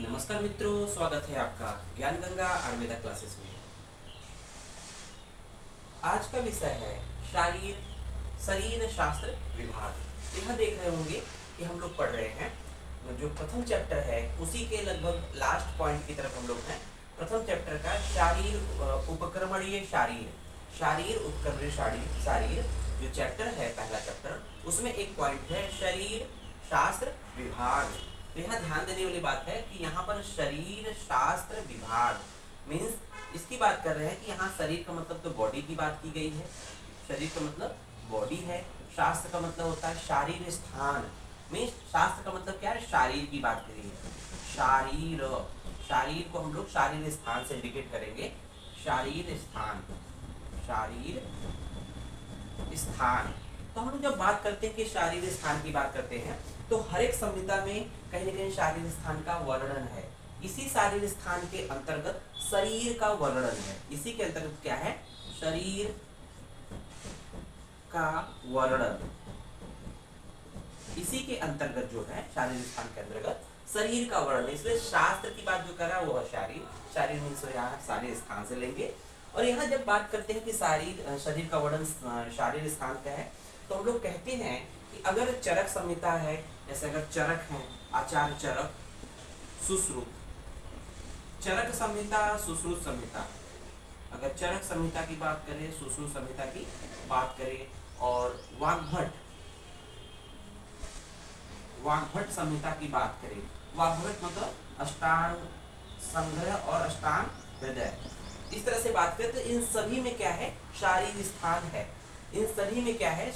नमस्कार मित्रों, स्वागत है आपका ज्ञान गंगा आयुर्वेदा क्लासेस में। आज का विषय है शरीर शास्त्र विभाग। यह देख रहे होंगे कि हम लोग पढ़ रहे हैं जो प्रथम चैप्टर है उसी के लगभग लास्ट पॉइंट की तरफ हम लोग हैं। प्रथम चैप्टर का शारीर उपक्रमणीय शारीर जो चैप्टर है, पहला चैप्टर, उसमें एक पॉइंट है शरीर शास्त्र विभाग। तो यहाँ ध्यान देने वाली बात है कि यहाँ पर शरीर शास्त्र विभाग मीन्स इसकी बात कर रहे हैं कि यहाँ शरीर का मतलब तो बॉडी की बात की गई है। शरीर का मतलब बॉडी है। शास्त्र का मतलब होता है शारीर स्थान। मीन्स शास्त्र का मतलब क्या है? शारीर की बात करी है। शारीर को हम लोग शारीर स्थान से इंडिकेट करेंगे। शारीर स्थान। तो हम लोग जब बात करते हैं कि शारीर स्थान की बात करते हैं तो हर एक संहिता में कहीं न कहीं शारीर स्थान का वर्णन है। इसी शारीर स्थान के अंतर्गत शरीर का वर्णन है। इसी के अंतर्गत क्या है? शरीर का वर्णन। इसी के अंतर्गत जो है शारीर स्थान के अंतर्गत शरीर का वर्णन। इसलिए शास्त्र की बात जो कर रहा है वो है शारीर मीन्स यहाँ शारीर स्थान से लेंगे। और यहाँ जब बात करते हैं कि शरीर का वर्णन शारीर स्थान का है तो हम लोग कहते हैं कि अगर चरक संहिता है, जैसे अगर चरक है, आचार्य चरक, सुश्रुत, चरक संहिता, सुश्रुत संहिता, अगर चरक संहिता की बात करें, सुश्रुत संहिता की बात करें, और वाग्भट संहिता की बात करें, वाग्भट मतलब अष्टांग संग्रह और अष्टांग हृदय, इस तरह से बात करें तो इन सभी में क्या है? शारीर स्थान है। इन सभी में क्या है?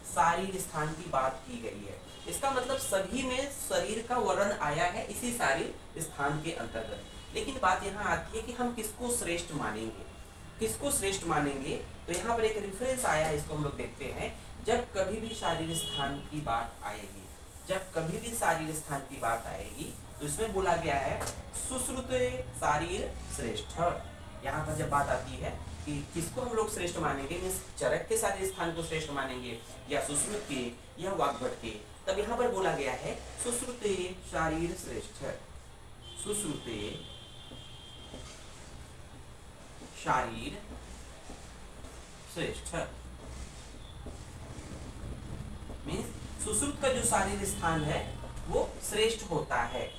शारीर स्थान की बात की गई है। इसका मतलब सभी में शरीर का वर्णन आया है इसी शारीर स्थान के अंतर्गत। लेकिन बात यहाँ आती है कि हम किसको श्रेष्ठ मानेंगे। तो यहाँ पर एक रेफरेंस आया है, इसको हम लोग देखते हैं। जब कभी भी शारीर स्थान की बात आएगी तो इसमें बोला गया है सुश्रुत शारीर श्रेष्ठ। यहाँ पर जब बात आती है कि किसको हम लोग श्रेष्ठ मानेंगे, मीन्स चरक के शारीर स्थान को श्रेष्ठ मानेंगे या सुश्रुत के या वाग्भट के, तब यहाँ पर बोला गया है सुश्रुते शारीर श्रेष्ठ। सुश्रुते शारीर श्रेष्ठ मीन्स सुश्रुत का जो शारीर स्थान है वो श्रेष्ठ होता है।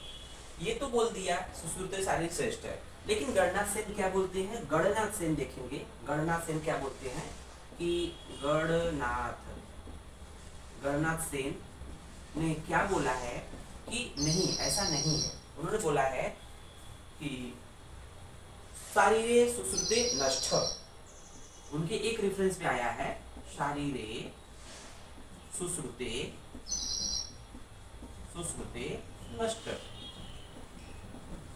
ये तो बोल दिया सुश्रुत शारीर श्रेष्ठ है। लेकिन गणनाथ सेन क्या बोलते हैं? गणनाथ सेन देखेंगे। गणनाथ सेन क्या बोलते हैं कि गणनाथ सेन ने क्या बोला है कि नहीं, ऐसा नहीं है। उन्होंने बोला है कि शारीरे सुश्रुते नष्ट। उनके एक रेफरेंस पे आया है शारीरे सुश्रुते नष्ट।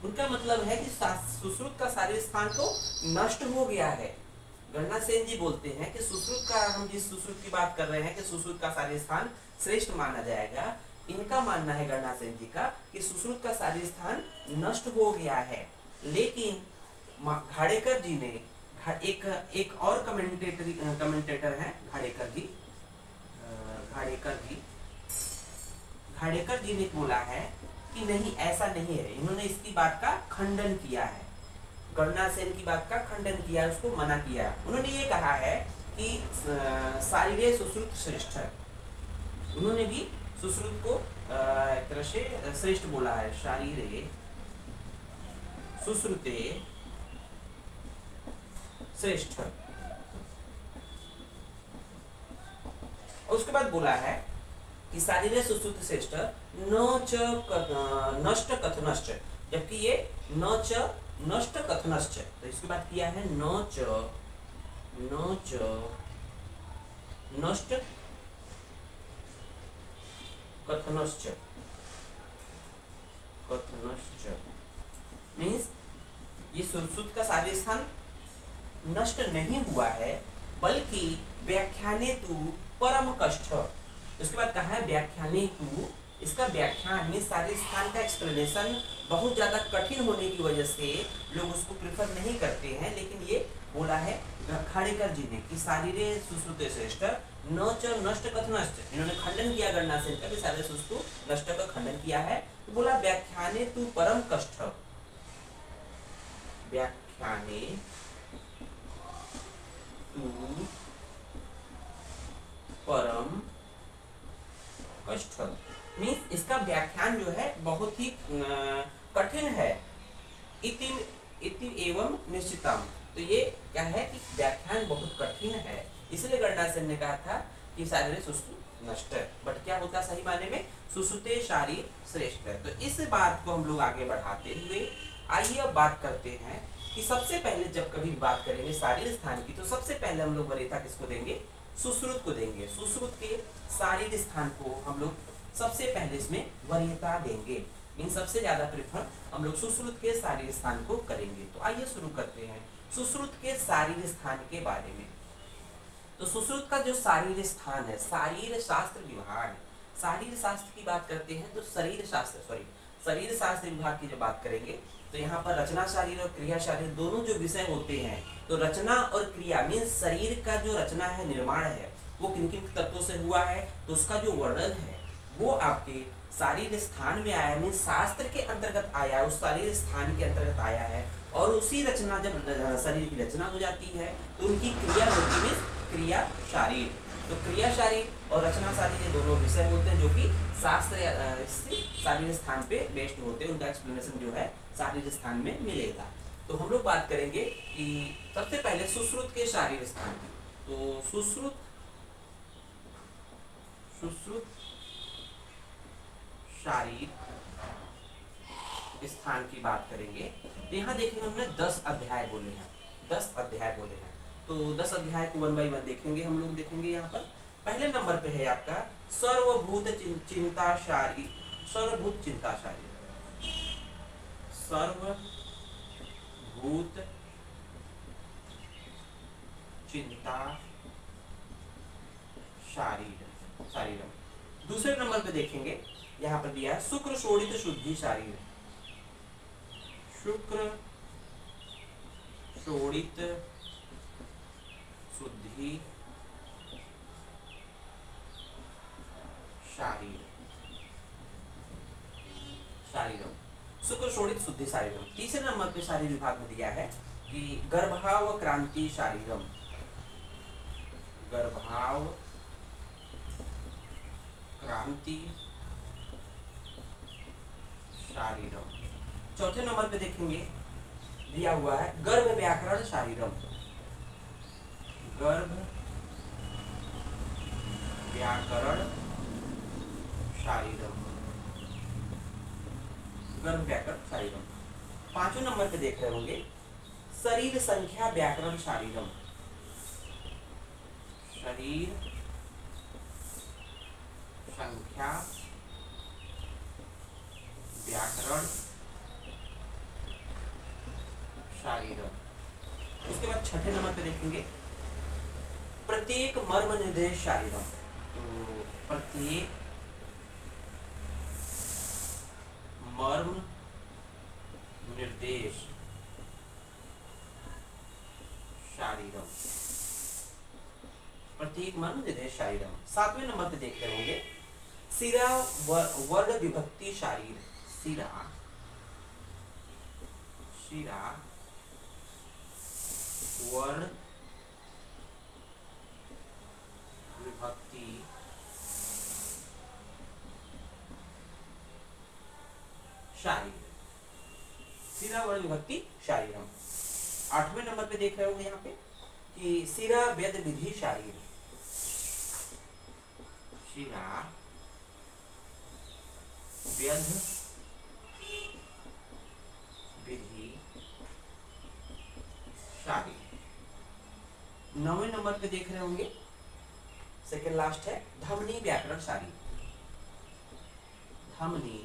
उनका मतलब है कि सुश्रुत का शारीर स्थान तो नष्ट हो गया है। गणनाथ सेन जी बोलते हैं कि हम जिस सुश्रुत की बात कर रहे हैं कि सुश्रुत का शारीर स्थान श्रेष्ठ माना जाएगा, इनका मानना है गणनाथ सेन जी का कि सुश्रुत का शारीर स्थान नष्ट हो गया है। लेकिन घाड़ेकर जी ने एक और कमेंटेटर है घाड़ेकर जी ने बोला है कि नहीं, ऐसा नहीं है। इन्होंने इसकी बात का खंडन किया है। गणनाथ सेन की बात का खंडन किया, उसको मना किया। उन्होंने ये कहा है कि शारीरे सुश्रुत श्रेष्ठ है। उन्होंने भी सुश्रुत को एक तरह से श्रेष्ठ बोला है। शारीरे सुश्रुते श्रेष्ठ। उसके बाद बोला है कि शारीरे सुश्रुत श्रेष्ठ न च नष्ट कथनश्च, जबकि ये न च नष्ट कथनश्च। तो इसकी बात किया है न च नष्ट कथनश्च मीन्स ये सुश्रुत का शारीर स्थान नष्ट नहीं हुआ है, बल्कि व्याख्याने तु परम कष्ट। उसके बाद कहा है व्याख्याने तु, इसका व्याख्यान में शारीर स्थान का एक्सप्लेनेशन बहुत ज्यादा कठिन होने की वजह से लोग उसको प्रेफर नहीं करते हैं। लेकिन ये बोला है खाड़ेकर जी ने कि शारीरे सुश्रुते श्रेष्ठ न च नष्ट कथनश्च। इन्होंने खंडन किया गणनाथ सेन का कि शारीर सुश्रुत नष्ट का खंडन किया है। बोला व्याख्याने तु परम कष्ट, व्याख्याने तु परम कष्ट, मीन्स इसका व्याख्यान जो है बहुत ही कठिन है। इति इति एवं निश्चितम, तो ये क्या है कि व्याख्यान बहुत कठिन है, इसलिए गणनासेन ने कहा था कि शारीर सुसु नष्ट, बट क्या होता सही माने में सुसुते शारीर श्रेष्ठ है। तो इस बात को हम लोग आगे बढ़ाते हुए आइए अब बात करते हैं कि सबसे पहले जब कभी बात करेंगे शारीर स्थान की, तो सबसे पहले हम लोग वरीयता किसको देंगे, सुश्रुत को देंगे। सुश्रुत के शारीर स्थान को हम लोग सबसे पहले इसमें वरीयता देंगे, इन सबसे ज्यादा प्रेफर हम लोग सुश्रुत के शारीर स्थान को करेंगे। तो आइए शुरू करते हैं सुश्रुत के शारीर स्थान के बारे में। तो सुश्रुत का जो शारीर स्थान है, शारीर शास्त्र विभाग, शारीर शास्त्र की बात करते हैं तो शरीर शास्त्र विभाग की जब बात करेंगे तो यहाँ पर रचना शारीर और क्रिया शारीर दोनों जो विषय होते हैं, तो रचना और क्रिया मीन्स शरीर का जो रचना है, निर्माण है, वो किन किन तत्वों से हुआ है, तो उसका जो वर्णन है वो आपके शारीर स्थान में आया, मीन्स शास्त्र के अंतर्गत आया, उस शारीर स्थान के अंतर्गत आया है। और उसी रचना जब शरीर की रचना हो जाती है तो उनकी क्रिया होती है क्रिया शारीर। तो क्रिया शारीर और रचना शारीर ये दोनों विषय होते हैं जो कि शास्त्र शारीर स्थान पे बेस्ड होते हैं, उनका एक्सप्लेनेशन जो है शारीर स्थान में मिलेगा। तो हम लोग बात करेंगे कि सबसे पहले सुश्रुत के शारीर स्थान की। तो सुश्रुत शारीर स्थान की बात करेंगे तो यहाँ देखेंगे हमने 10 अध्याय बोले हैं, 10 अध्याय बोले हैं। तो 10 अध्याय को 1 बाय 1 देखेंगे हम लोग। देखेंगे यहाँ पर पहले नंबर पे है आपका सर्वभूत चिंता शारीर, सर्वभूत चिंता शारीर, सर्वभूत चिंता शारीरम। दूसरे नंबर पे देखेंगे यहाँ पर दिया है शुक्र शोणित शुद्धि शारीर, शुक्र शोणित शुद्धि शारीरम, शुक्र शोणित शुद्धि शारीरम। तीसरे नंबर पे शारीर विभाग में दिया है कि गर्भाव क्रांति शारीरम, गर्भाव क्रांति शारीरम। चौथे नंबर पे देखेंगे दिया हुआ है गर्भ व्याकरण शारीरम, गर्भ व्याकरण शारीरम, गर्भ व्याकरण शारीरम। पांचवें नंबर पे देख रहे होंगे शरीर संख्या व्याकरण शारीरम, शरीर संख्या व्याकरण शारीरम। उसके बाद छठे नंबर पे देखेंगे प्रत्येक मर्म निर्देश शारीरम, तो प्रत्येक मर्म निर्देश शारीरम, प्रत्येक मर्म निर्देश शारीरम। सातवें नंबर पे देख रहे होंगे सिरा वर्ण विभक्ति शारीर, सिरा वर्ण विभक्ति शारीर, सिरा वर्ण विभक्ति शारीरम। आठवें नंबर पे देख रहे होंगे यहाँ पे कि सिरा वेद विधि शारीर, सिरा वेद विधि शारीर। 9वें नंबर पे देख रहे होंगे सेकेंड लास्ट है धमनी व्याकरण शारीर, धमनी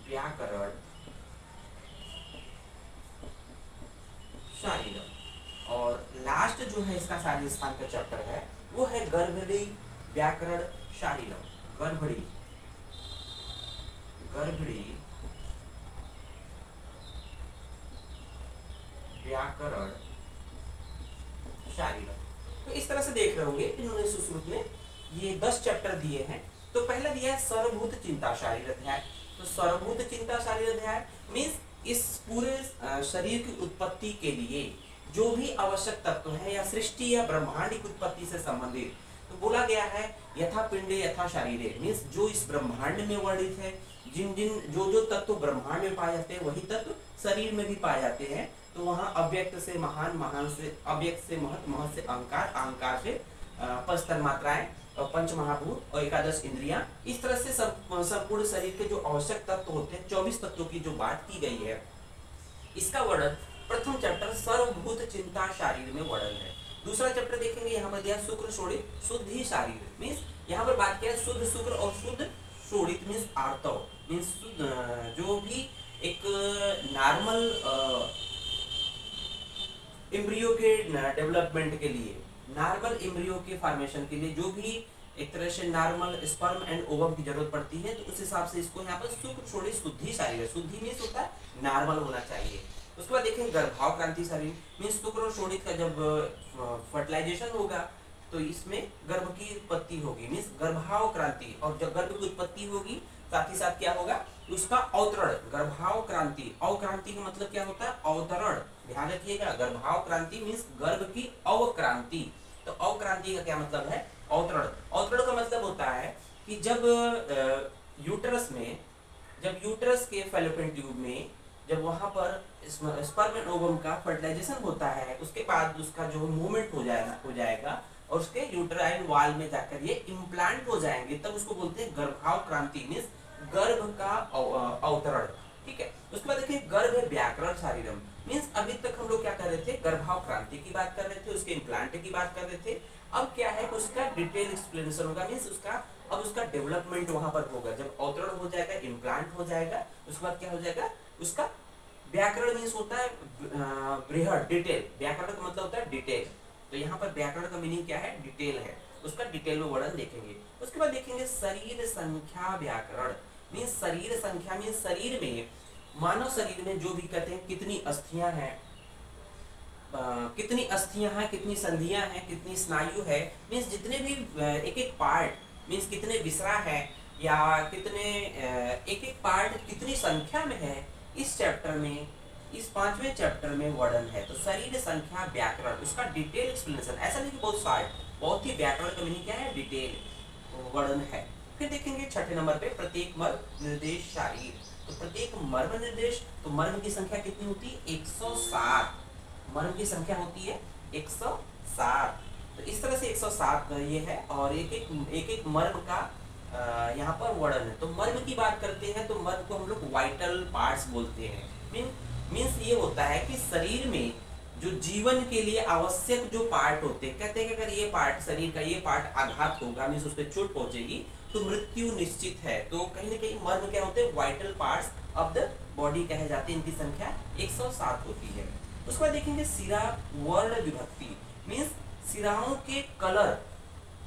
व्याकरण शारीरम। और लास्ट जो है इसका शारीर स्थान का चैप्टर है वो है गर्भड़ी व्याकरण शारीरम, गर्भड़ी व्याकरण शारीरम। तो इस तरह से देख रहे होंगे इन्होंने सुश्रुत में ये 10 चैप्टर दिए हैं। तो पहला दिया है सर्वभूत चिंता शारीर अध्याय। तो सर्वभूत चिंता शारीर अध्याय मीन्स इस पूरे शरीर की उत्पत्ति के लिए जो भी आवश्यक तत्व है या सृष्टि या ब्रह्मांड की उत्पत्ति से संबंधित, तो बोला गया है यथा पिंडे यथा शरीरे, मीन्स जो इस ब्रह्मांड में वर्णित है, जिन जिन जो जो तत्व ब्रह्मांड में पाए जाते हैं वही तत्व शरीर में भी पाए जाते हैं। तो वहाँ अव्यक्त से महान, महान से अव्यक्त से महत, महत से अहंकार, अहंकार से पंच तन्मात्राएं और पंच महाभूत और एकादश इंद्रियां, इस तरह से संपूर्ण शरीर के जो आवश्यक तत्व होते हैं 24 तत्वों की जो बात की गई है, इसका वर्णन प्रथम चैप्टर सर्वभूत चिंता शारीर में वर्णन है। दूसरा चैप्टर देखेंगे यहाँ पर दिया शुक्र शोणित शुद्धि शारीर, मीन्स यहाँ पर बात किया शुद्ध शुक्र और शुद्ध शोणित मीन्स आर्तव, मीन्स जो भी एक नॉर्मल एम्ब्रियो के डेवलपमेंट के लिए, नॉर्मल एम्ब्रियो के फॉर्मेशन के लिए जो भी एक तरह से नॉर्मल स्पर्म एंड ओवम की जरूरत पड़ती है, तो उस हिसाब से इसको यहाँ पर शुक्र शोणित शुद्धि शारीर, शुद्धि मीन्स होता है नॉर्मल होना चाहिए। उसके बाद देखें गर्भाव क्रांति शरीर, मीन्स शुक्र और शोणित का जब फर्टिलाइजेशन होगा तो इसमें गर्भ की उत्पत्ति होगी, मीन्स गर्भाव क्रांति, और जब गर्भ की उत्पत्ति होगी साथ ही साथ क्या होगा उसका अवतरण, गर्भाव क्रांति। अवक्रांति का मतलब क्या होता है अवतरण, ध्यान रखिएगा, गर्भाव क्रांति मीन्स गर्भ की अवक्रांति। तो अवक्रांति का क्या मतलब है अवतरण। अवतरण का मतलब होता है कि जब यूट्रस में, जब यूट्रस के फैलोपियन ट्यूब में जब वहां पर स्पर्म एंड ओवम का फर्टिलाइजेशन होता है, उसके बाद उसका जो मूवमेंट हो जाएगा और उसके यूट्राइन वॉल में जाकर ये इम्प्लांट हो जाएंगे, तब उसको बोलते हैं गर्भाव क्रांति मीन्स गर्भ का अवतरण। ठीक है, उसके बाद देखिए गर्भ व्याकरण शारीरम, मीन्स अभी तक हम लोग क्या कर रहे थे गर्भाव क्रांति की बात कर रहे थे, उसके इम्प्लांट की बात कर रहे थे। अब क्या है उसका डिटेल एक्सप्लेनेशन होगा, मीन्स उसका अब उसका डेवलपमेंट वहां पर होगा, जब अवतरण हो जाएगा इम्प्लांट हो जाएगा, उसके बाद क्या हो जाएगा उसका व्याकरण मीन्स होता है बृहद डिटेल, व्याकरण का मतलब होता है डिटेल। तो यहाँ पर व्याकरण का मीनिंग क्या है डिटेल है, उसका डिटेल में वर्णन देखेंगे। उसके बाद देखेंगे शरीर संख्या व्याकरण, मीन्स शरीर संख्या मीन्स शरीर में, मानव शरीर में जो भी कहते हैं कितनी अस्थियां हैं, कितनी अस्थियां हैं, कितनी संधियां हैं, कितनी स्नायु है, मीन्स जितने भी एक एक पार्ट मीन्स कितने विसरा है या कितने एक एक पार्ट कितनी संख्या में है, इस चैप्टर में, इस 5वें चैप्टर में वर्णन है। तो शरीर संख्या व्याकरण, उसका डिटेल एक्सप्लेनेशन, ऐसा नहीं कि बहुत शार्ट, बहुत ही व्याकरण का मीनिंग क्या है डिटेल वर्णन है। फिर देखेंगे 6ठे नंबर पे प्रत्येक मर्म निर्देश शारीर। तो प्रत्येक मर्म निर्देश, तो मर्म की संख्या कितनी होती है 107, मर्म की संख्या होती है 107। तो इस तरह से 107 ये है, और एक एक मर्म का यहाँ पर वर्णन है। तो मर्म की बात करते हैं तो मर्म को हम लोग वाइटल पार्ट्स बोलते हैं। मीन्स ये होता है कि शरीर में जो जीवन के लिए आवश्यक जो पार्ट होते हैं, कहते हैं कि अगर ये पार्ट शरीर का ये पार्ट आघात होगा मीन्स उस पर चोट पहुंचेगी तो मृत्यु निश्चित है। तो कहीं ना कहीं मर्म क्या होते हैं vital parts of the body कहे जाते हैं, इनकी संख्या 107 होती है। उसके बाद देखेंगे सिरा वर्ण विभक्ति, मीन्स सिराओं के कलर,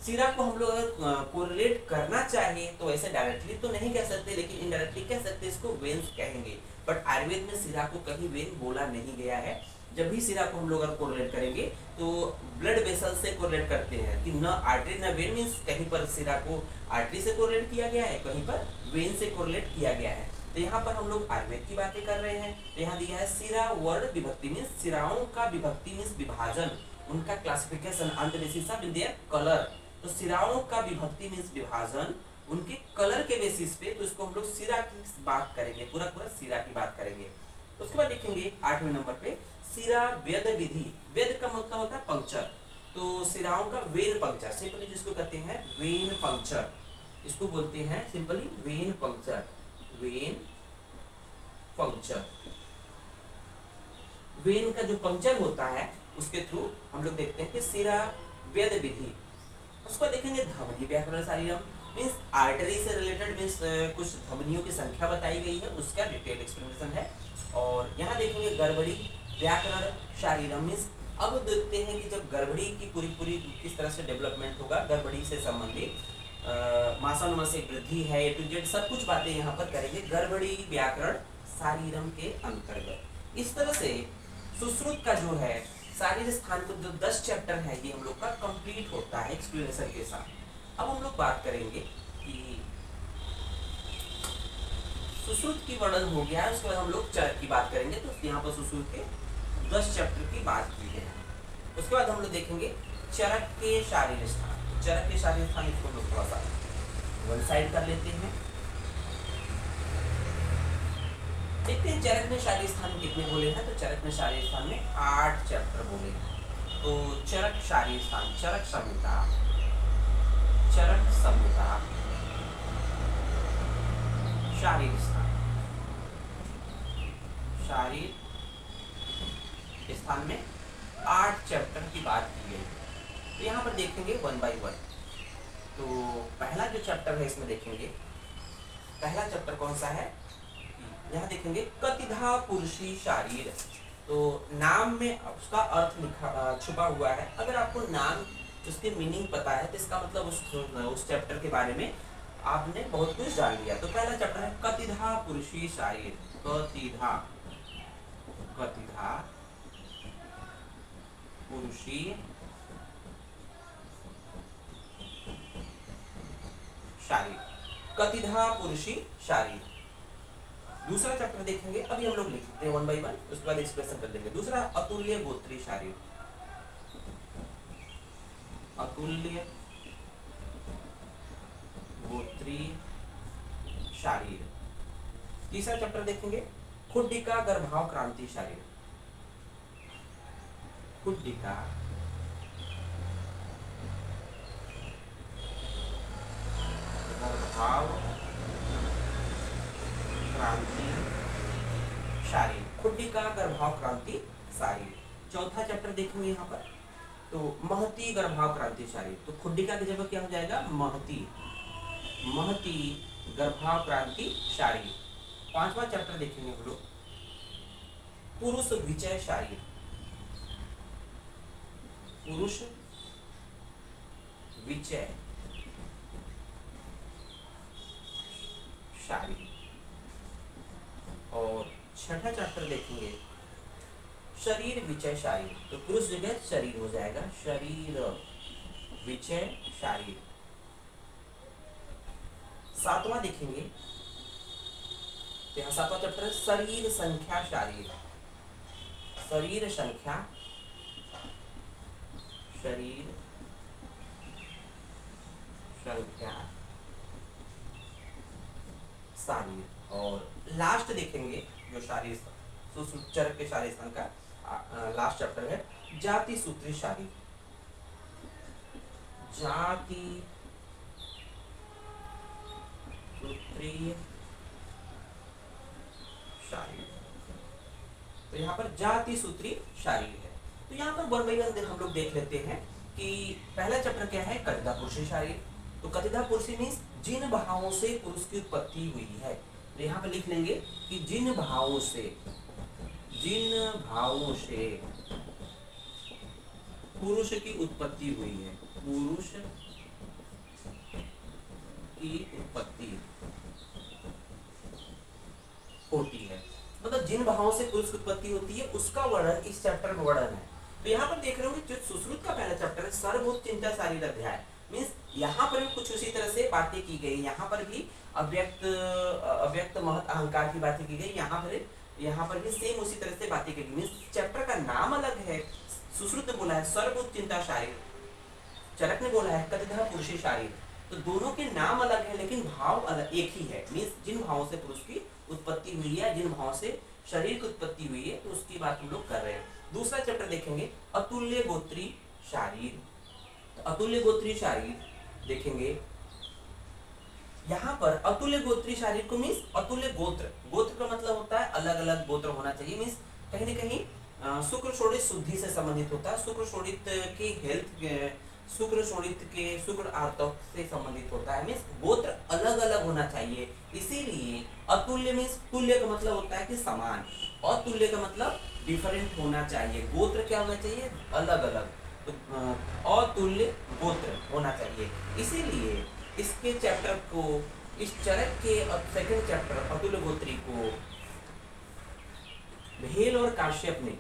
सिरा को हम लोग अगर कोरिलेट करना चाहिए तो ऐसे डायरेक्टली तो नहीं कह सकते, लेकिन इनडायरेक्टली कह सकते, इसको वेन्स कहेंगे। बट आयुर्वेद में सिरा को कहीं वेन बोला नहीं गया है। जब भी सिरा को हम लोग अगर कोरिलेट करेंगे तो ब्लड वेसल से कोरिलेट करते हैं कि न आर्टरी न वेन, मीन्स कहीं पर सिरा को आर्टरी से कोरिलेट किया गया है, कहीं पर वेन से कोरिलेट किया गया है। तो यहाँ पर हम लोग आयुर्वेद की बातें कर रहे हैं। तो यहाँ दिया है सिरा वर्ण विभक्ति मीन्स सिराओं का विभक्ति मीन्स विभाजन, उनका classification on the basis of their colour. तो सिराओं का विभक्ति मीन्स विभाजन उनके कलर के बेसिस पे, तो इसको हम लोग सिरा की बात करेंगे, पूरा पूरा सिरा की बात करेंगे। उसके बाद देखेंगे 8वें नंबर पे सिरा वेद विधि। वेद का मतलब होता है पंक्चर, तो सिराओं का वेन पंक्चर, सिंपली जिसको कहते हैं वेन पंक्चर, इसको बोलते हैं simply when puncture, when puncture. When का जो पंक्चर होता है उसके थ्रू हम लोग देखते हैं कि सिरा वेद विधि। उसको देखेंगे धमनी व्याकरण शारीरम, मीन्स आर्टरी से रिलेटेड मीन्स कुछ धमनियों की संख्या बताई गई है, उसका डिटेल एक्सप्लेनेशन है। और यहाँ देखेंगे गड़बड़ी व्याकरण शारीरम, मीन्स अब देखते हैं कि जब गड़बड़ी की पूरी किस तरह से डेवलपमेंट होगा, गड़बड़ी से संबंधित मासानुमासिक वृद्धि है A to Z सब कुछ बातें यहाँ पर करेंगे गड़बड़ी व्याकरण शारीरम के अंतर्गत। इस तरह से सुश्रुत का जो है शारीर स्थान को जो 10 चैप्टर है ये हम लोग का कंप्लीट होता है एक्सप्लेनेशन के साथ। अब हम लोग बात करेंगे सुश्रुति, सुश्रुत की वर्णन हो गया है। उसके बाद हम लोग चरक की बात करेंगे। तो यहाँ पर सुश्रुत के 10 चैप्टर की बात की है। उसके बाद हम लोग देखेंगे चरक के शारीर स्थान। चरक के शारीर स्थान इसको हम लोग थोड़ा सा वन साइड कर लेते हैं। देखते हैं चरक में शारीर स्थान कितने बोले हैं। तो चरक में शारीर स्थान में 8 चैप्टर बोले हैं। तो चरक शारीर स्थान, चरक संहिता, चरक संहिता, शारीर स्थान, शारीर स्थान में 8 चैप्टर की बात की गई। तो यहाँ पर देखेंगे वन बाय वन। तो पहला जो चैप्टर है इसमें देखेंगे, पहला चैप्टर कौन सा है, यहाँ देखेंगे कतिधा पुरुषी शारीर। तो नाम में उसका अर्थ लिखा छुपा हुआ है। अगर आपको नाम उसके मीनिंग पता है तो इसका मतलब उस चैप्टर के बारे में आपने बहुत कुछ जान लिया। तो पहला चैप्टर है कतिधा पुरुषी शारीर। कतिधा, कतिधा पुरुषी शारीर, कतिधा पुरुषी शारीर। दूसरा चैप्टर देखेंगे, अभी हम लोग लिखते हैं वन बाय वन, उसके बाद एक्सप्रेशन कर देंगे। दूसरा अतुल्य गोत्री शारीर, अतुल्य गोत्री शारीर। तीसरा चैप्टर देखेंगे खुड्डिका गर्भाव क्रांति शारीर, खुड्डिका गर्भाव क्रांति शारीर, खुड्डिका गर्भाव क्रांति शारीर। चौथा चैप्टर देखेंगे यहाँ पर, तो महती गर्भाव क्रांति शारीर। तो खुड्डिका की जगह क्या हो जाएगा, महती, महती गर्भाव क्रांति शारीर। पांचवा चैप्टर देखेंगे हम लोग पुरुष विचय शारीर, पुरुष विचय शारीर। और छठा चैप्टर देखेंगे शरीर विचय शारीर। तो पुरुष जगह शरीर हो जाएगा, शरीर विचय शारीर। सातवां देखेंगे, तो यहाँ सातवां चैप्टर है शरीर संख्या शारीर, शरीर संख्या, शरीर संख्या शारीर। और लास्ट देखेंगे जो शारीर चरक के शारीर स्थान का लास्ट चैप्टर है जाति सूत्री शारीर, जाति सूत्री शारीर। तो यहाँ पर जाति सूत्री शारीर है। तो यहाँ पर वन बाय वन हम लोग देख लेते हैं कि पहला चैप्टर क्या है, कतिधा पुरुषी शारीर। तो कतिधा पुरुषी मीन्स जिन भावों से पुरुष की उत्पत्ति हुई है। तो यहाँ पर लिख लेंगे कि जिन भावों से, जिन भावों से पुरुष की उत्पत्ति हुई है, पुरुष की उत्पत्ति होती है, मतलब जिन भावों से पुरुष की उत्पत्ति होती है उसका वर्णन इस चैप्टर में वर्णन है। तो यहाँ पर देख रहे होंगे जो सुश्रुत का पहला चैप्टर है सर्वभूत चिंता शारीर अध्याय, मीन्स यहाँ पर भी कुछ उसी तरह से बातें की गई। यहाँ पर भी अव्यक्त महत अहंकार की बातें की गई, यहाँ पर भी सेम उसी तरह से बातें की गई। मीन्स चैप्टर का नाम अलग है। सुश्रुत ने बोला है सर्वभूत चिंता शारीर, चरक ने बोला है कतिधा पुरुषी शारीर। तो दोनों के नाम अलग है लेकिन भाव अलग एक ही है। मीन्स जिन भावों से पुरुष की उत्पत्ति हुई है, जिन भावों से शरीर की उत्पत्ति हुई है, तो उसकी बात हम लोग कर रहे हैं। दूसरा चैप्टर देखेंगे अतुल्य गोत्री शारीर। अतुल्य गोत्री शारीर देखेंगे, यहाँ पर अतुल्य गोत्री शारीर को मीन्स अतुल्य गोत्र, गोत्र का मतलब होता है अलग अलग गोत्र होना चाहिए। मीन्स कहीं न कहीं शुक्र शोणित शुद्धि से संबंधित होता है, शुक्र शोणित की हेल्थ, शुक्र शोणित के शुक्र आर्तक से संबंधित होता है। मीन्स गोत्र अलग अलग होना चाहिए। इसीलिए अतुल्य मीन्स तुल्य का मतलब होता है कि समान, अतुल्य का मतलब डिफरेंट होना चाहिए। गोत्र क्या होना चाहिए, अलग अलग। तो अतुल्य गोत्र होना चाहिए। इसीलिए इसके चैप्टर को, इस चरक के सेकंड चैप्टर अतुल्य गोत्री को भेल और काश्यप ने,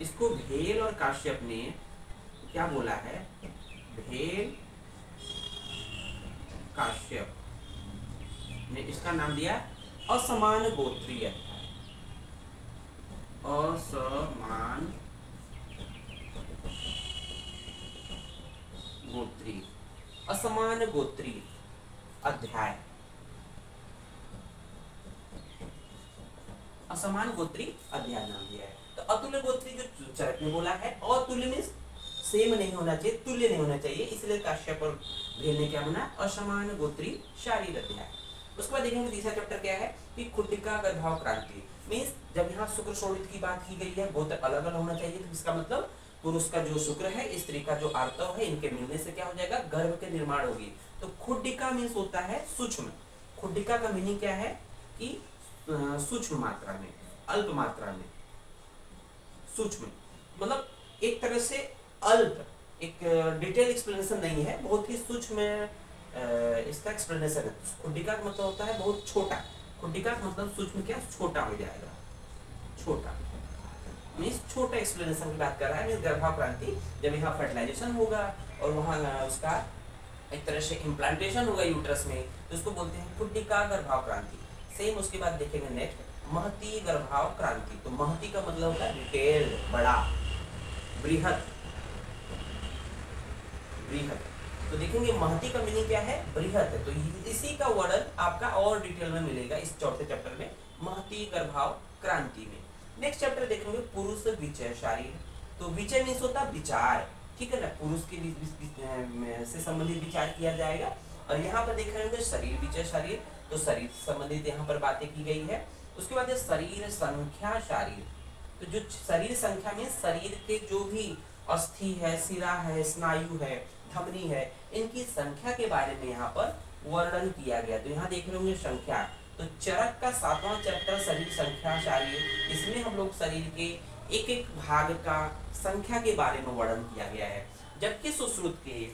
इसको भेल और काश्यप ने क्या बोला है, भेल काश्यप ने इसका नाम दिया असमान गोत्रीय अध्याय। असमान गोत्रीय, असमान गोत्रीय अध्याय, असमान गोत्री अध्याय नाम दिया है। तो अतुल्य गोत्री जो चरक में बोला है, अतुल्य मींस सेम नहीं होना चाहिए, तुल्य नहीं होना चाहिए, इसलिए काश्यप और भेल ने क्या बना, असमान गोत्री शारीर अध्याय। उसके बाद देखेंगे तीसरा चैप्टर क्या है कि खुटिका गर्भाव क्रांति। मींस जब यहाँ शुक्र शोणित की बात की गई है, बहुत अलग अलग होना चाहिए, तो इसका मतलब पुरुष का जो शुक्र है, स्त्री का जो आर्तव है, इनके मिलने से क्या हो जाएगा, गर्भ के निर्माण होगी। तो खुडिका मीन्स होता है सूक्ष्म। खुडिका का मीनिंग क्या है कि सूक्ष्म मात्रा में, अल्प मात्रा में, सूक्ष्म मतलब एक तरह से अल्प, एक डिटेल एक्सप्लेनेशन नहीं है, बहुत ही सूक्ष्म इसका एक्सप्लेनेशन है। खुडिका का मतलब होता है बहुत छोटा, खुडिका का मतलब सूक्ष्म क्या, छोटा हो जाएगा, छोटा मीन्स छोटा एक्सप्लेनेशन की बात कर रहा है। मीन्स गर्भाव क्रांति जब यहाँ फर्टिलाइजेशन होगा और वहाँ उसका एक तरह से इम्प्लांटेशन होगा यूट्रस में, तो उसको बोलते हैं खुडिका गर्भाव क्रांति। सेम उसके बाद देखेंगे नेक्स्ट महती गर्भाव क्रांति। तो महती का मतलब होता है डिटेल्ड, बड़ा, बृहत, बृहत। तो देखेंगे महती का मीनिंग क्या है, बृहत है। तो इसी का वर्णन आपका और डिटेल में मिलेगा इस चौथे चैप्टर में, महती गर्भाव क्रांति में। नेक्स्ट चैप्टर देखेंगे पुरुष विचय शारीर। तो विचय मीन्स होता है विचार, ठीक है ना, पुरुष के से संबंधित विचार किया जाएगा। और यहाँ पर देख रहे होंगे शरीर विचय शारीर, तो शरीर से संबंधित यहाँ पर बातें की गई है। उसके बाद शरीर संख्या शारीर। तो जो शरीर संख्या में शरीर के जो भी अस्थि है, सिरा है, स्नायु है, धमनी है, इनकी संख्या के बारे में यहाँ पर वर्णन किया गया। तो यहाँ देख रहे होंगे संख्या। तो चरक का 7वां चैप्टर शरीर संख्या शारीर, इसमें हम लोग शरीर के एक एक भाग का संख्या के बारे में वर्णन किया गया है। जबकि सुश्रुत के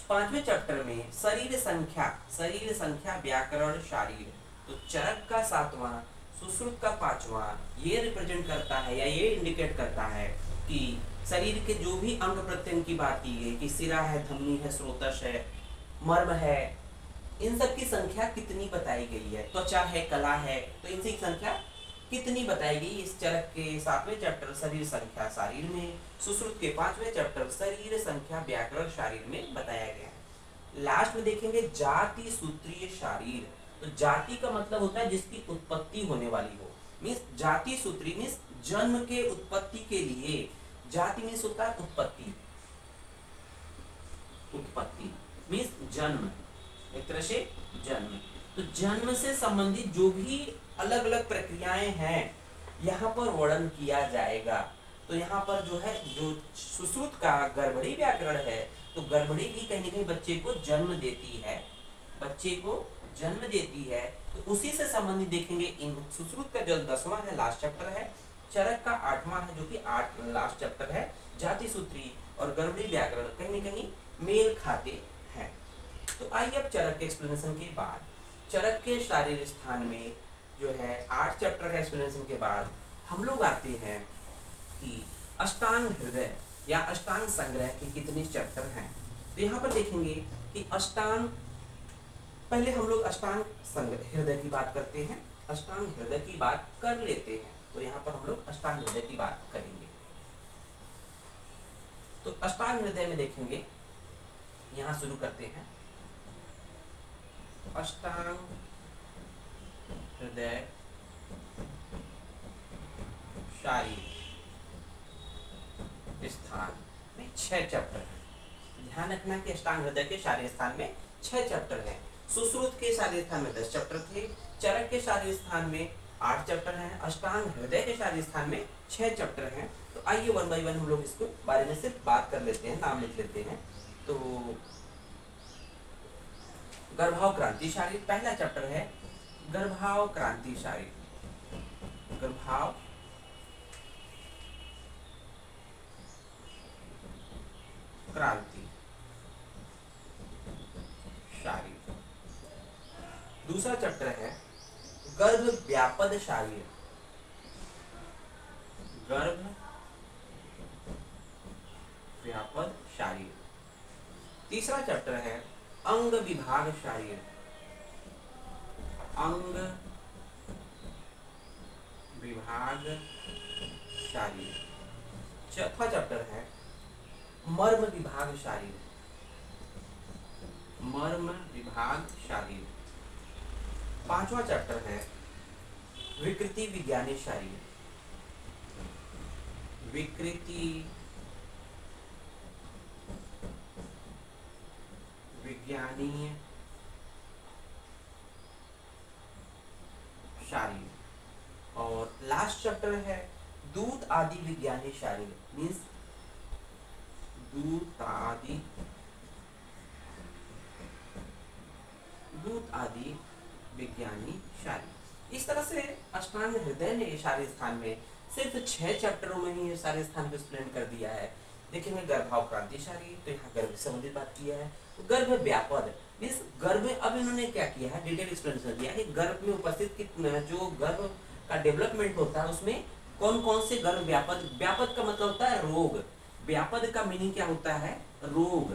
5वें चैप्टर में शरीर संख्या व्याकरण शारीर। तो चरक का 7वां, सुश्रुत का 5वां, ये रिप्रेजेंट करता है या ये इंडिकेट करता है कि शरीर के जो भी अंग प्रत्यंग की बात की गई कि सिरा है, धमनी है, स्रोतस है, मर्म है, इन सब की संख्या कितनी बताई गई है, त्वचा है, कला है, तो इनकी संख्या कितनी बताई गई इस चरक के 7वें चैप्टर शरीर संख्या शारीर में, सुश्रुत के 5वें चैप्टर शरीर संख्या व्याकरण शारीर में बताया गया है। लास्ट में देखेंगे जाति सूत्रीय शारीर। तो जाति का मतलब होता है जिसकी उत्पत्ति होने वाली हो, मीन्स जाति सूत्री मीन्स जन्म के उत्पत्ति के लिए, जाति मीन्स होता है उत्पत्ति, उत्पत्ति मीन्स जन्म, एक तरह से जन्म। तो जन्म से संबंधित जो भी अलग अलग प्रक्रियाएं हैं यहाँ पर वर्णन किया जाएगा। तो यहाँ पर जो है, जो सुश्रुत का गर्भणी व्याकरण है, तो गर्भणी भी कहीं ना कहीं बच्चे को जन्म देती है, बच्चे को जन्म देती है। तो उसी से संबंधित देखेंगे इन सुश्रुत का जो 10वां है, लास्ट चैप्टर है, चरक का 8वां है जो कि 8 लास्ट चैप्टर है, जाति सूत्री और गर्भणी व्याकरण कहीं ना कहीं मेल खाते हैं। तो आइए अब चरक के एक्सप्लेनेशन के बाद, चरक के शारीर स्थान में जो है 8 चैप्टर का एक्सप्लेनेशन के बाद हम लोग आते हैं कि अष्टांग हृदय या अष्टांग संग्रह के कितने चैप्टर हैं। तो यहाँ पर देखेंगे कि अष्टांग, पहले हम लोग अष्टांग संग्रह हृदय की बात करते हैं, अष्टांग हृदय की बात कर लेते हैं। तो यहाँ पर हम लोग अष्टांग हृदय की बात करेंगे। तो अष्टांग हृदय में देखेंगे, यहाँ शुरू करते हैं अष्टांग हृदय शारीर स्थान में 6 चैप्टर है। ध्यान रखना कि अष्टांग हृदय के शारीर स्थान में 6 चैप्टर है। सुश्रुत के शारीर स्थान में 10 चैप्टर थे, चरक के शारीर स्थान में 8 चैप्टर हैं, अष्टांग हृदय के शारीर स्थान में 6 चैप्टर हैं। तो आइए 1 बाय 1 हम लोग इसको बारे में सिर्फ बात कर लेते हैं, नाम लिख लेते हैं। तो गर्भाव क्रांति शारीर पहला चैप्टर है, गर्भाव क्रांति शारीर, गर्भाव क्रांति शारीर। दूसरा चैप्टर है गर्भ व्यापद शारीर, गर्भ व्यापद शारीर। तीसरा चैप्टर है अंग विभाग शारीर, अंग विभाग शारीर। चौथा चैप्टर है मर्म विभाग शारीर। मर्म विभाग शारीर। पांचवा चैप्टर है विकृति विज्ञानी शारीर। विकृति विज्ञानी शारीर। और लास्ट चैप्टर है दूत आदि विज्ञानी शारीर। मीन्स दूत आदि विज्ञानी शारीर। इस तरह से अष्टांग हृदय ने शारीर स्थान में सिर्फ 6 चैप्टरों में ही सारे स्थान को एक्सप्लेन कर दिया है। देखेंगे गर्भावक्रांति शारीर, तो यहाँ गर्भ से संबंधित बात किया है। गर्भ व्यापद मीन्स गर्भ में अब इन्होंने क्या किया है, डिटेल एक्सप्लेनेशन दिया कि गर्भ में उपस्थित कितना जो गर्भ का डेवलपमेंट होता है उसमें कौन कौन से गर्भ व्यापद। व्यापद का मतलब होता है रोग। व्यापद का मीनिंग क्या होता है, रोग,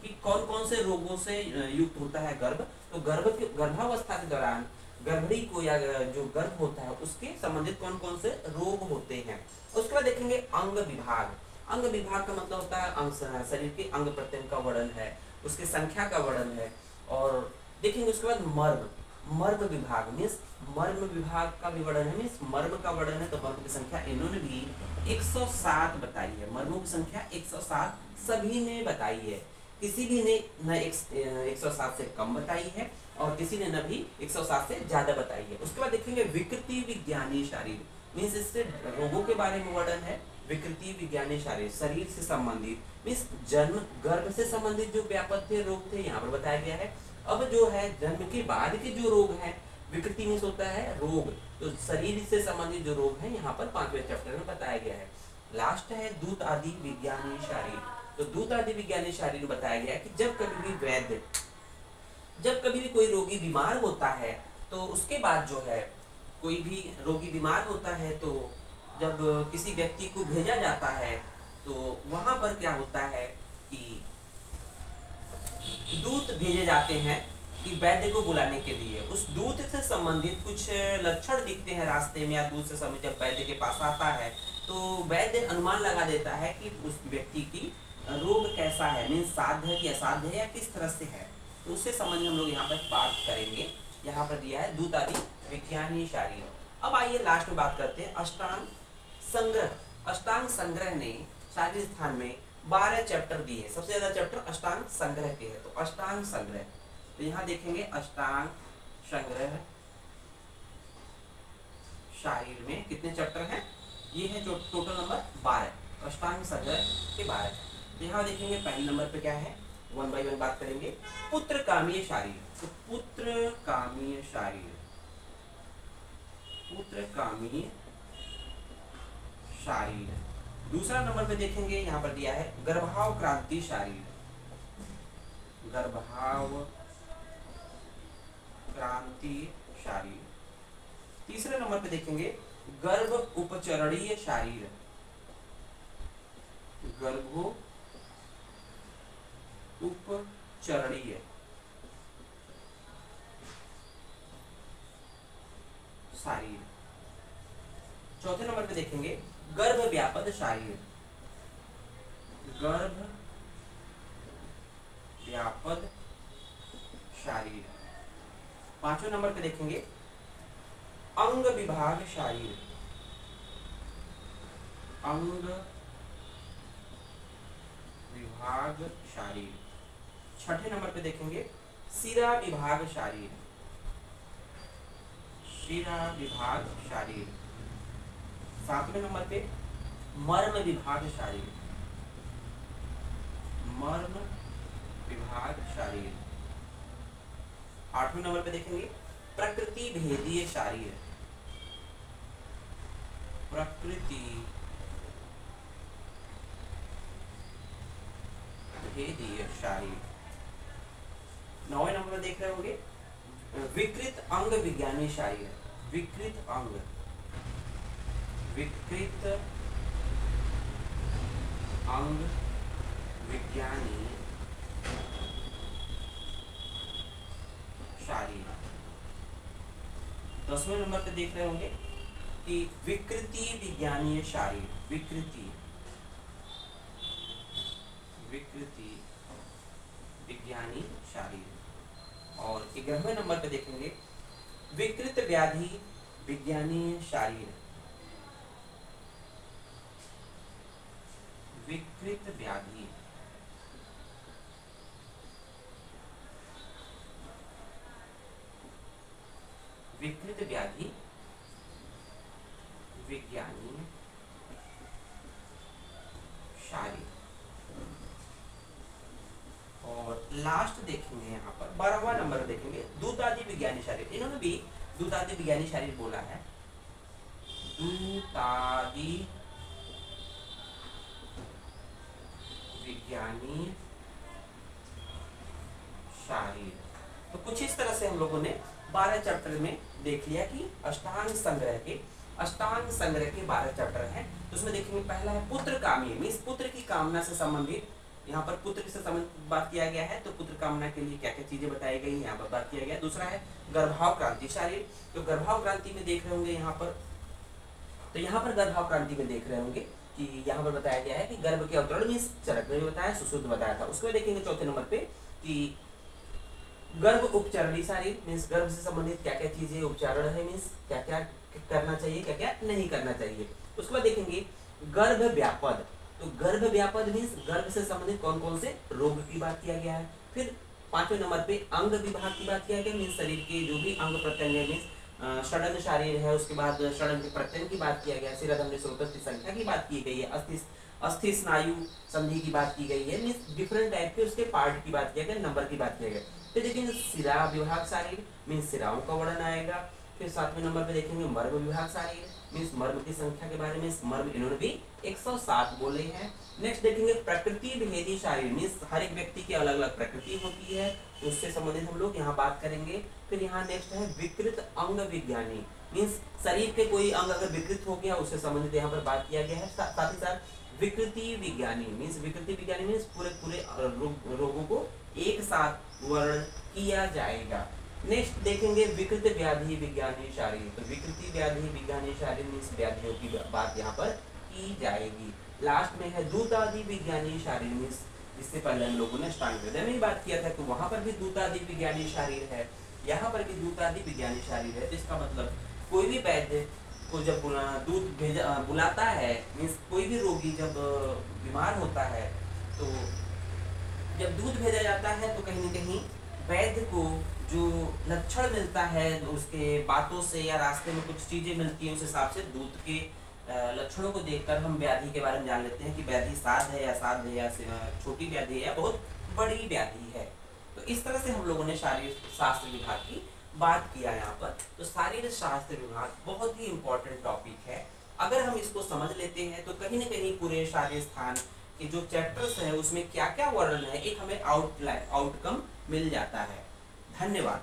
कि कौन कौन से रोगों से युक्त होता है गर्भ। तो गर्भावस्था के दौरान गर्भणी को या जो गर्भ होता है उसके संबंधित कौन कौन से रोग होते हैं। उसके बाद देखेंगे अंग विभाग। अंग विभाग का मतलब होता है शरीर के अंग प्रत्यंग का वर्णन है, उसकी संख्या का वर्णन है। और देखेंगे उसके बाद मर्म विभाग मीन्स मर्म विभाग का भी वर्णन है। मीन्स मर्म का वर्णन है, तो मर्म की संख्या इन्होंने भी 107 बताई है। मर्मों की संख्या 107 सभी ने बताई है। किसी भी ने न 107 से कम बताई है और किसी ने न भी 107 से ज्यादा बताई है। उसके बाद देखेंगे विकृति विज्ञानी शारीर। मीन्स इससे रोगों के बारे में वर्णन है। विकृति विज्ञानी शारीर शरीर से संबंधित मीन्स जन्म गर्भ से संबंधित जो व्यापक थे रोग थे यहाँ पर बताया गया है। अब जो है जन्म के बाद के जो रोग हैं, विकृति मीन्स होता है रोग, तो शरीर से संबंधित जो रोग हैं यहाँ पर 5वें चैप्टर में बताया गया है। लास्ट है दूत आदि विज्ञानी शारीर। तो दूत आदि विज्ञानी शारीर में बताया गया है कि जब कभी भी कोई रोगी बीमार होता है तो उसके बाद जो है कोई भी रोगी बीमार होता है तो जब किसी व्यक्ति को भेजा जाता है तो वहां पर क्या होता है कि दूत भेजे जाते हैं कि वैद्य को बुलाने के लिए। उस दूत से संबंधित कुछ लक्षण दिखते हैं रास्ते में या दूत से संबंधित जब वैद्य के पास आता है तो वैद्य अनुमान लगा देता है कि उस व्यक्ति की रोग कैसा है, मीन्स साध्य है कि असाध्य है या किस तरह से है। तो उससे संबंधित हम लोग यहाँ पर बात करेंगे। यहाँ पर दिया है दूत आदि विज्ञानी शारीर। अब आइए लास्ट में बात करते हैं अष्टांग संग्रह। अष्टांग संग्रह ने शारीर स्थान में 12 चैप्टर दिए हैं। सबसे ज्यादा चैप्टर अष्टांग संग्रह के हैं। तो अष्टांग संग्रह, तो यहाँ देखेंगे अष्टांग संग्रह शारीर में कितने चैप्टर हैं, ये है जो टोटल नंबर 12। अष्टांग संग्रह के 12। यहाँ देखेंगे पहले नंबर पे क्या है, 1 बाय 1 बात करेंगे। पुत्र कामीय शारीर। तो पुत्र कामीय शारीर, पुत्र कामीय शारीर। दूसरा नंबर पे देखेंगे यहाँ पर दिया है गर्भाव क्रांति शारीर। गर्भाव क्रांति शारीर। तीसरे नंबर पे देखेंगे गर्भ उपचरणीय शारीर। गर्भो उपचरणीय शारीर। चौथे नंबर पे देखेंगे गर्भ व्यापद शारीर। गर्भ व्यापद शारीर। पांचवें नंबर पे देखेंगे अंग विभाग शारीर। अंग विभाग शारीर। छठे नंबर पे देखेंगे शिरा विभाग शारीर। शिरा विभाग शारीर। सातवें नंबर पे मर्म विभाग शारीर। मर्म विभाग शारीर। आठवें नंबर पे देखेंगे प्रकृति भेदीय शारीर। प्रकृति भेदीय शारीर। 9वें नंबर पर देख रहे होंगे विकृत अंग विज्ञानी शारीर। विकृत अंग, विकृत अंग विज्ञानी शारीर। 10वें नंबर पे देख रहे होंगे कि विकृति विज्ञानीय शारीर, विकृति विज्ञानी शारीर। और 11वें नंबर पे देखेंगे विकृत व्याधि विज्ञानीय शारीर, विकृत व्याधि विज्ञानी शारीर। और लास्ट देखेंगे यहाँ पर 12वां नंबर देखेंगे दूतादि विज्ञानी शारीर। इन्होंने भी दूतादि विज्ञानी शारीर बोला है, दूतादि विज्ञानी शारीर। तो कुछ इस तरह से हम लोगों ने 12 चैप्टर में देख लिया कि अष्टांग संग्रह के 12 चैप्टर हैं। तो उसमें देखेंगे पहला है पुत्र कामी, मीन्स पुत्र की कामना से संबंधित, यहाँ पर पुत्र से संबंधित बात किया गया है। तो पुत्र कामना के लिए क्या क्या चीजें बताई गई यहाँ पर बात किया गया। दूसरा है गर्भाव क्रांति शारीर। तो गर्भाव क्रांति में देख रहे होंगे यहाँ पर, तो यहाँ पर गर्भाव क्रांति में देख रहे होंगे कि यहाँ पर बताया गया है कि गर्भ के अवतरण मीन्स चरक में बताया, सुश्रुत बताया था। उसको देखेंगे चौथे नंबर पे कि गर्भ उपचारणी शारीर, मीन्स गर्भ से संबंधित क्या क्या चीजें उपचारण है, मीन्स क्या क्या करना चाहिए क्या क्या नहीं करना चाहिए। उसके बाद देखेंगे गर्भ व्यापद। तो गर्भ व्यापद मीन्स गर्भ से संबंधित कौन कौन से रोग की बात किया गया है। फिर 5वें नंबर पे अंग विभाग की बात किया गया, मीन्स शरीर के जो भी अंग प्रत्यंग है, मीन्स षडंग शारीर है, उसके बाद षडंग के प्रत्यंग की बात किया गया, शिराधमनी स्रोतस की संख्या की बात की गई है, अस्थि स्नायु संधि की बात की गई है, मीन्स डिफरेंट टाइप के उसके पार्ट की बात किया गया, नंबर की बात किया गया। फिर देखेंगे शिरा विभाग शारीर, मीन्स शिराओं का वर्णन आएगा। फिर 7वें नंबर पे देखेंगे मर्म विभाग शारीर, मीन्स मर्म की संख्या के बारे में, मर्म इन्होंने भी 107 बोले हैं। नेक्स्ट देखेंगे प्रकृति भेदी शारीर, मीन्स हर एक व्यक्ति की अलग अलग प्रकृति होती है, तो उससे संबंधित हम लोग यहाँ बात करेंगे। फिर यहाँ नेक्स्ट है विकृत अंग विज्ञानी, मीन्स शरीर के कोई अंग अगर विकृत हो गया उससे संबंधित यहाँ पर बात किया गया है। साथ ही साथ विकृति विज्ञानी मीन्स पूरे रोगों को एक साथ वर्णन किया जाएगा। नेक्स्ट देखेंगे विकृत व्याधि विज्ञानी शारीर। तो विकृति व्याधि विज्ञानी शारीर मीन्स व्याधियों की बात यहाँ पर की जाएगी। लास्ट में है दूतादि विज्ञानी शारीर, मीन्स इससे पहले हम लोगों ने अष्टांग हृदय में ही बात किया था कि वहां पर भी दूतादि विज्ञानी शारीर है, यहाँ पर भी दूतादि विज्ञानी शारीर है। इसका मतलब कोई भी वैद्य को जब दूध बुलाता है, मीन्स कोई भी रोगी जब बीमार होता है तो जब दूध भेजा जाता है तो कहीं न कहीं वैद्य को जो लक्षण मिलता है उसके बातों से या रास्ते में कुछ चीजें मिलती हैं, उस हिसाब से दूध के लक्षणों को देखकर हम व्याधि के बारे में जान लेते हैं कि व्याधि साध है या असाध्य है या छोटी व्याधि है या बहुत बड़ी व्याधि है। तो इस तरह से हम लोगों ने शारीर शास्त्र विभाग की बात किया यहाँ पर। तो शारीर शास्त्र विभाग बहुत ही इम्पोर्टेंट टॉपिक है। अगर हम इसको समझ लेते हैं तो कहीं न कहीं पूरे शारीर स्थान के जो चैप्टर्स हैं उसमें क्या क्या वर्णन है एक हमें आउटकम मिल जाता है। धन्यवाद।